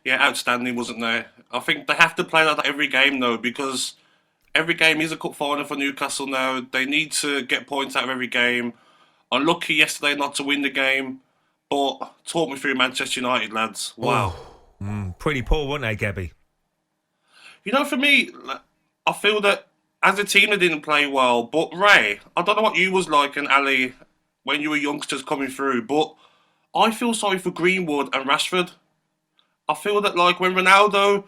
outstanding, wasn't they? I think they have to play like that every game, though, because every game is a cup final for Newcastle now. They need to get points out of every game. Unlucky yesterday not to win the game, but talk me through Manchester United, lads. Wow. Pretty poor, weren't they, Gabby? You know, for me, I feel that as a team they didn't play well, but Ray, I don't know what you was like and Ali when you were youngsters coming through, but I feel sorry for Greenwood and Rashford. I feel that like when Ronaldo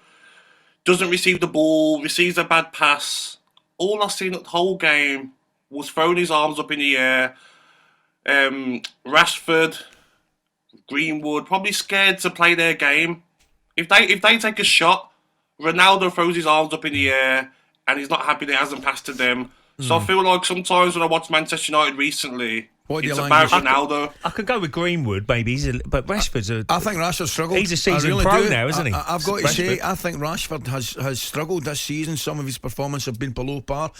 doesn't receive the ball, receives a bad pass, all I've seen the whole game was throwing his arms up in the air. Rashford, Greenwood, probably scared to play their game. If they take a shot, Ronaldo throws his arms up in the air and he's not happy that it hasn't passed to them. So I feel like sometimes when I watch Manchester United recently, it's about Ronaldo. I could go with Greenwood, maybe, but Rashford's I think Rashford's struggled. He's a seasoned pro now, isn't he? I've got to say, I think Rashford has struggled this season. Some of his performances have been below par.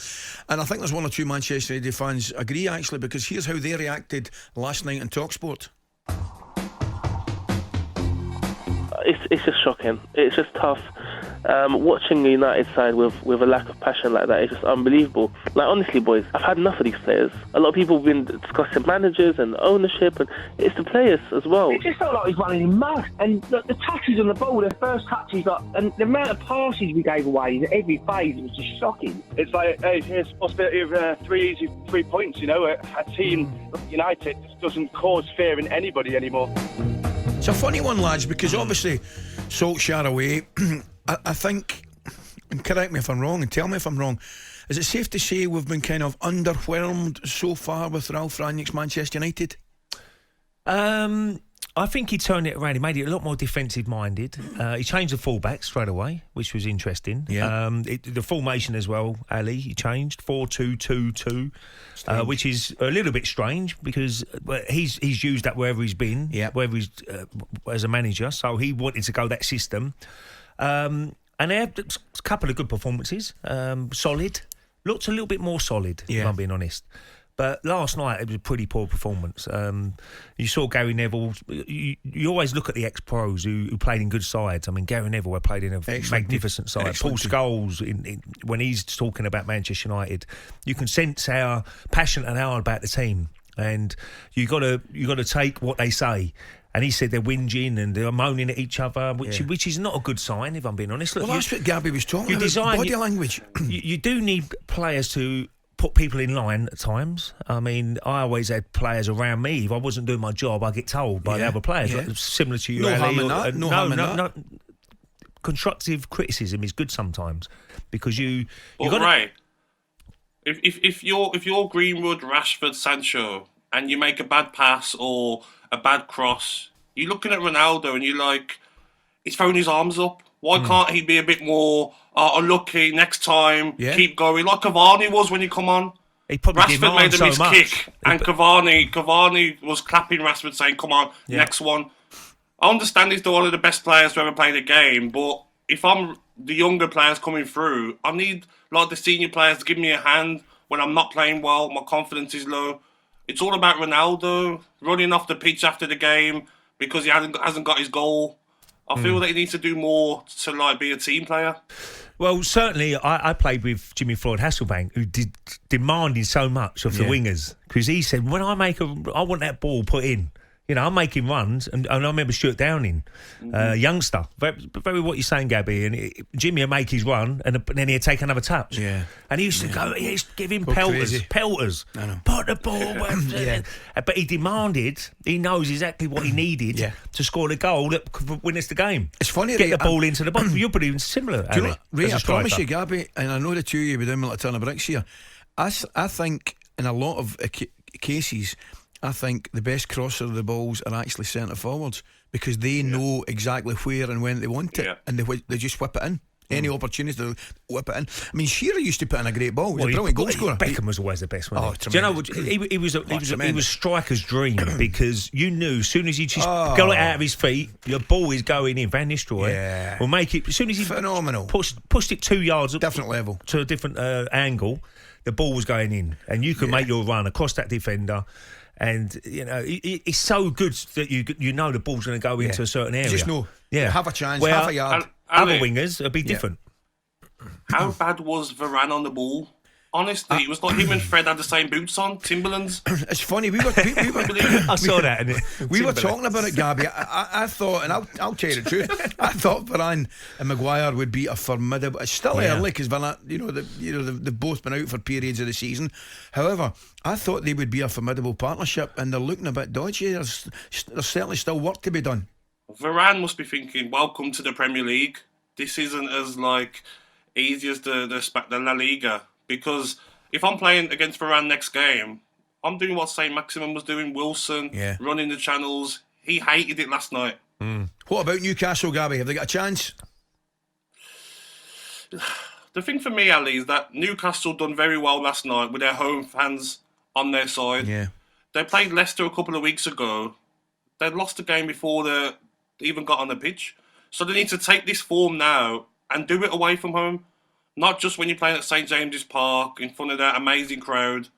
And I think there's one or two Manchester United fans agree, actually, because here's how they reacted last night on talkSPORT. It's just shocking. It's just tough. Watching the United side with a lack of passion like that is just unbelievable. Like, honestly, boys, I've had enough of these players. A lot of people have been discussing managers and ownership, and it's the players as well. It just felt like he's running in mud. And the touches on the ball, the first touches, and the amount of passes we gave away at every phase was just shocking. It's like, hey, here's the possibility of 3 points, you know. A team, United, just doesn't cause fear in anybody anymore. It's a funny one, lads, because obviously Solskjaer away, I think, and correct me if I'm wrong and tell me if I'm wrong, is it safe to say we've been kind of underwhelmed so far with Ralph Rangnick's Manchester United? I think he turned it around. He made it a lot more defensive-minded. He changed the fullback straight away, which was interesting. Yeah. The formation as well, Ali, he changed 4-2-2-2, which is a little bit strange because he's used that wherever he's been, wherever he's as a manager. So he wanted to go that system. And they had a couple of good performances. Solid. Looked a little bit more solid, if I'm being honest. But last night, it was a pretty poor performance. You saw Gary Neville. You always look at the ex-pros who played in good sides. I mean, Gary Neville played in a magnificent side. Paul Scholes, when he's talking about Manchester United, you can sense how passionate they are about the team. And you got to take what they say. And he said they're whinging and they're moaning at each other, which is not a good sign, if I'm being honest. Look, that's what Gabby was talking about, body language. You do need players to put people in line at times. I mean, I always had players around me. If I wasn't doing my job, I get told by the other players, like, similar to you. No harm in that. No harm in that. Constructive criticism is good sometimes because you. Right. If you're Greenwood, Rashford, Sancho, and you make a bad pass or a bad cross, you're looking at Ronaldo and you're like, he's throwing his arms up. Why can't he be a bit more unlucky next time? Keep going like Cavani was when he come on. Rashford made a miss-kick, and Cavani was clapping Rashford, saying, "Come on, next one." I understand he's one of the best players to ever play the game, but if I'm the younger players coming through, I need like the senior players to give me a hand when I'm not playing well. My confidence is low. It's all about Ronaldo running off the pitch after the game because he hasn't got his goal. I feel that he needs to do more to like be a team player. Well, certainly, I played with Jimmy Floyd Hasselbank, who demanded so much of the wingers because he said, "When I want that ball put in." You know, I'm making runs, and I remember Stuart Downing, youngster. Very what you're saying, Gabby. And Jimmy would make his run, and then he'd take another touch. Yeah. And he used to go, he used to give him pelters. I know. Put the ball. But he demanded, he knows exactly what he needed to score the goal that could win us the game. It's funny. Get the ball into the box. You're pretty similar, do you know, Ray, I promise you, Gabby, and I know the two of you be doing like a ton of bricks here. I think in a lot of cases, I think the best crosser of the balls are actually centre forwards because they know exactly where and when they want it, and they just whip it in. Any opportunity to whip it in. I mean, Shearer used to put in a great ball. He was a brilliant goal scorer. Beckham was always the best one. Do you know? He was striker's dream because you knew as soon as he just got it out of his feet, your ball is going in. Van Nistelrooy will make it as soon as he phenomenal pushed it 2 yards, different level to a different angle. The ball was going in, and you could make your run across that defender. And, it's so good that you know the ball's going to go into a certain area. Just know. Yeah. Have a chance, Well, half a yard. Other wingers would be different. How bad was Varane on the ball? Honestly, it was like him and Fred had the same boots on, Timberlands. It's funny, we were I saw that. We were talking about it, Gabby. I thought, and I'll tell you the truth, I thought Varane and Maguire would be a formidable. It's still early because they've both been out for periods of the season. However, I thought they would be a formidable partnership, and they're looking a bit dodgy. There's certainly still work to be done. Varane must be thinking, "Welcome to the Premier League. This isn't as easy as the La Liga." Because if I'm playing against Varane next game, I'm doing what St. Maximin was doing, Wilson, running the channels. He hated it last night. What about Newcastle, Gabby? Have they got a chance? The thing for me, Ali, is that Newcastle done very well last night with their home fans on their side. Yeah. They played Leicester a couple of weeks ago. They lost the game before they even got on the pitch. So they need to take this form now and do it away from home. Not just when you're playing at St. James's Park in front of that amazing crowd.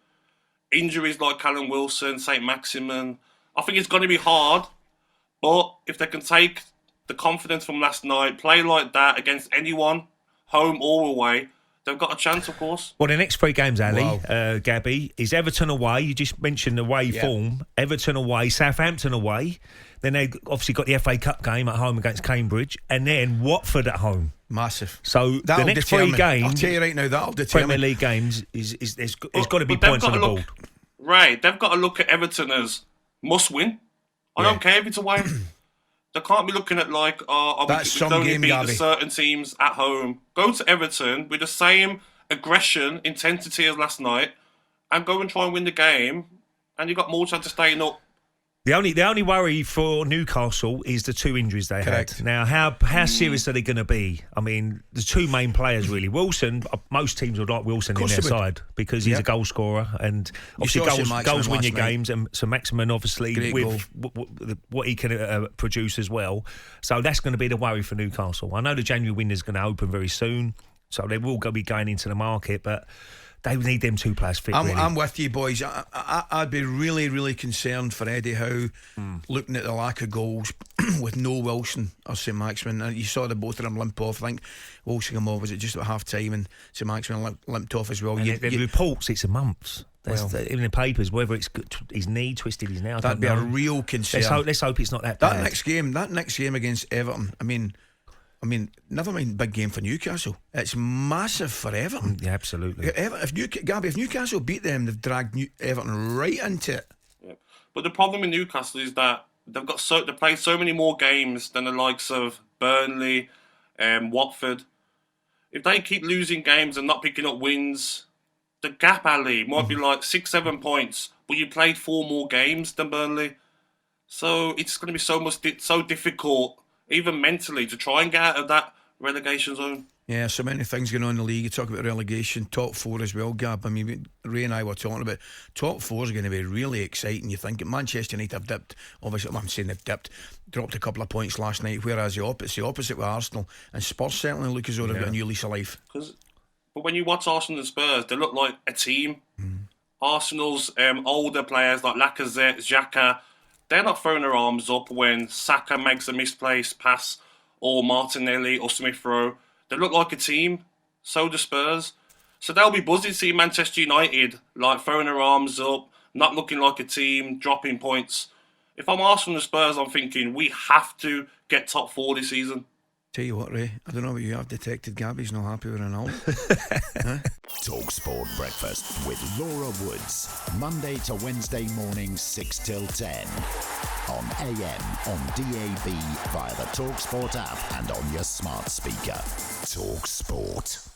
Injuries like Callum Wilson, St. Maximin. I think it's going to be hard. But if they can take the confidence from last night, play like that against anyone, home or away, they've got a chance, of course. Well, the next 3 games, Ali, Gabby, is Everton away. You just mentioned the away form. Everton away, Southampton away. Then they obviously got the FA Cup game at home against Cambridge. And then Watford at home. Massive. So that'll the next determine, 3 games, I'll tell you right now, that'll determine. Premier League games, there's got to be points on the board. Right, they've got to look at Everton as must win. I don't care if it's away. They can't be looking at we can only beat the certain teams at home. Go to Everton with the same aggression, intensity as last night, and go and try and win the game, and you've got more chance of staying up. The only worry for Newcastle is the 2 injuries they had. Now, how serious are they going to be? I mean, the 2 main players really. Wilson, most teams would like Wilson in their side because he's a goal scorer, and obviously goals win your games. And so Maximin, obviously, with what he can produce as well. So that's going to be the worry for Newcastle. I know the January window is going to open very soon, so they will be going into the market, but they need them 2 players fit. I'm with you, boys. I'd be really, really concerned for Eddie Howe looking at the lack of goals with no Wilson or St. Maximin. You saw the both of them limp off. I think Wilson came off, was it just at half time, and St. Maximin limped off as well. The reports, it's a month. In the papers, whether it's his knee twisted his nail. That'd be a real concern. Let's hope it's not that bad. That next game against Everton, I mean, never mind big game for Newcastle. It's massive for Everton. Yeah, absolutely. Gabby, if Newcastle beat them, they've dragged Everton right into it. Yeah. But the problem with Newcastle is that they play so many more games than the likes of Burnley, Watford. If they keep losing games and not picking up wins, the gap, Ali, might be 6-7 points. But you played 4 more games than Burnley, so it's going to be so difficult, even mentally, to try and get out of that relegation zone. Yeah, so many things going on in the league. You talk about relegation, top 4 as well, Gab. I mean, Ray and I were talking about top 4 is going to be really exciting. You think Manchester United have dipped, obviously, I'm saying they've dropped a couple of points last night, whereas the opposite with Arsenal, and Spurs certainly look as though they've got a new lease of life. But when you watch Arsenal and Spurs, they look like a team. Arsenal's older players like Lacazette, Xhaka, they're not throwing their arms up when Saka makes a misplaced pass, or Martinelli or Smith Rowe. They look like a team. So do Spurs. So they'll be buzzing seeing Manchester United throwing their arms up, not looking like a team, dropping points. If I'm Arsenal and Spurs, I'm thinking we have to get top 4 this season. Tell you what, Ray, I don't know what you have detected. Gabby's not happy with Ronaldo. talkSPORT Breakfast with Laura Woods, Monday to Wednesday mornings 6 till 10 on AM, on DAB, via the talkSPORT app and on your smart speaker. talkSPORT.